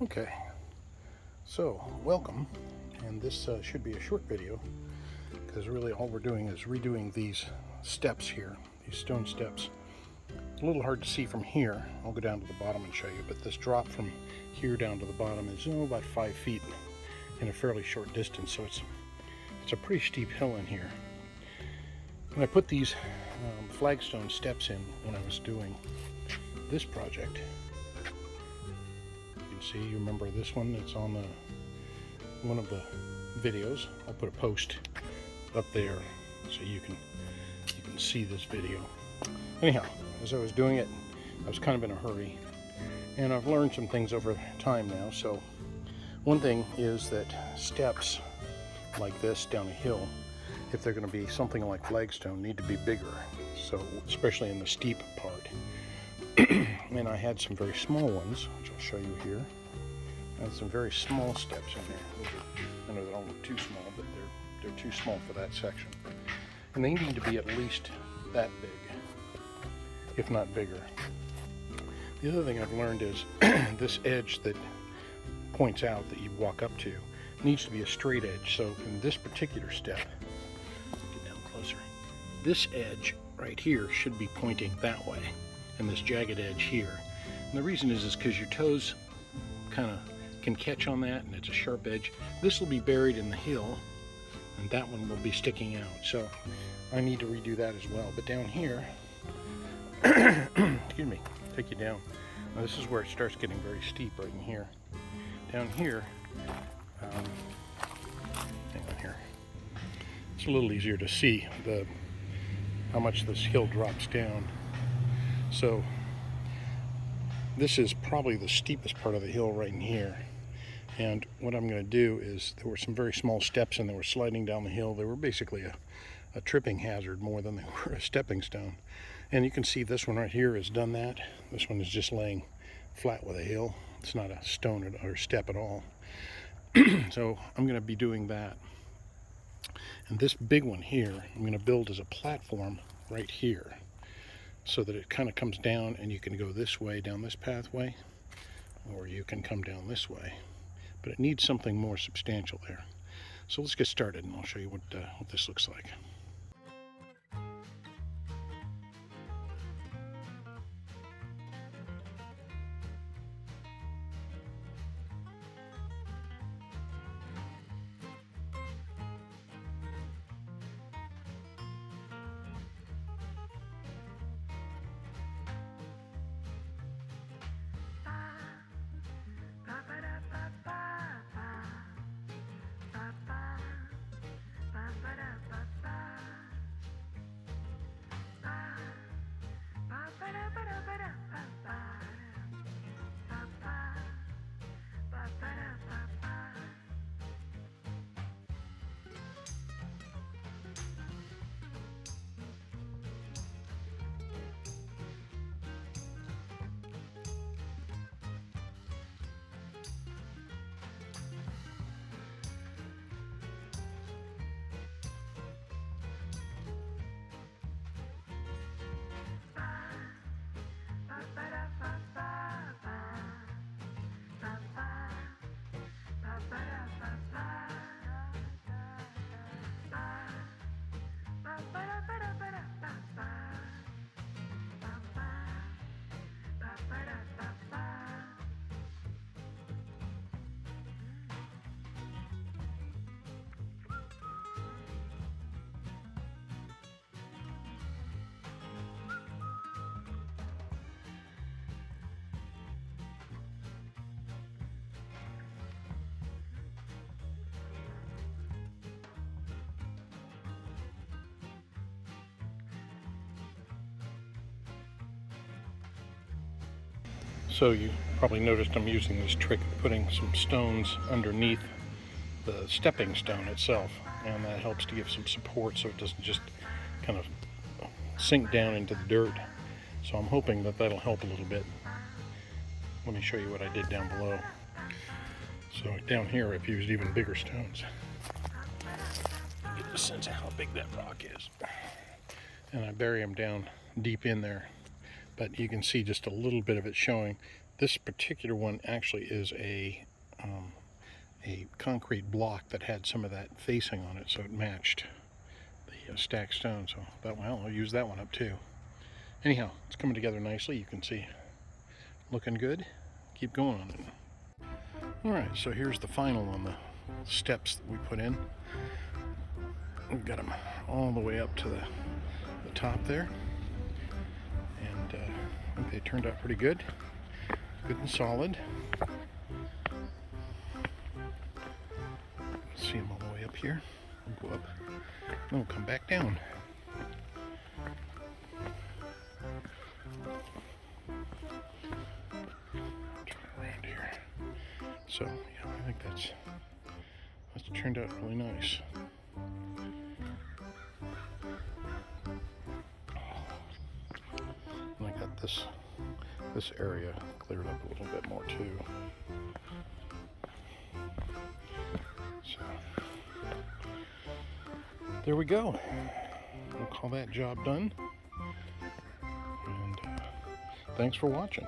Okay, so welcome, and this should be a short video because really all we're doing is redoing these steps here, these stone steps. A little hard to see from here. I'll go down to the bottom and show you, but this drop from here down to the bottom is about 5 feet in a fairly short distance, so it's a pretty steep hill in here. When I put these flagstone steps in when I was doing this project, you can see, you remember this one, it's on one of the videos. I'll put a post up there so you can see this video. Anyhow, as I was doing it, I was kind of in a hurry, and I've learned some things over time now. So one thing is that steps like this down a hill, if they're going to be something like flagstone, need to be bigger, so especially in the steep part. And I had some very small ones, which I'll show you here. I had some very small steps in there. I know they don't look too small, but they're too small for that section. And they need to be at least that big, if not bigger. The other thing I've learned is this edge that points out that you walk up to needs to be a straight edge. So in this particular step, get down closer, this edge right here should be pointing that way, and this jagged edge here. And the reason is because your toes kind of can catch on that, and it's a sharp edge. This will be buried in the hill, and that one will be sticking out. So I need to redo that as well. But down here, excuse me, take you down. Now this is where it starts getting very steep right in here. Down here, hang on here. It's a little easier to see how much this hill drops down. So this is probably the steepest part of the hill right in here. And what I'm going to do is, there were some very small steps and they were sliding down the hill. They were basically a tripping hazard more than they were a stepping stone. And you can see this one right here has done that. This one is just laying flat with a hill. It's not a stone or step at all. So I'm going to be doing that. And this big one here, I'm going to build as a platform right here, so that it kind of comes down and you can go this way down this pathway, or you can come down this way. But it needs something more substantial there. So let's get started and I'll show you what this looks like. So you probably noticed I'm using this trick of putting some stones underneath the stepping stone itself, and that helps to give some support so it doesn't just kind of sink down into the dirt. So I'm hoping that that'll help a little bit. Let me show you what I did down below. So down here I've used even bigger stones. Get a sense of how big that rock is. And I bury them down deep in there. But you can see just a little bit of it showing. This particular one actually is a concrete block that had some of that facing on it, so it matched the stacked stone. So that one, I'll use that one up too. Anyhow, it's coming together nicely. You can see, looking good. Keep going on it. All right, so here's the final on the steps that we put in. We've got them all the way up to the top there, and I think they turned out pretty good. Good and solid. See them all the way up here. We'll go up, then we'll come back down. Turn around here. So yeah, I think that's turned out really nice. And I got this area cleared up a little bit more too. So there we go. We'll call that job done. And thanks for watching.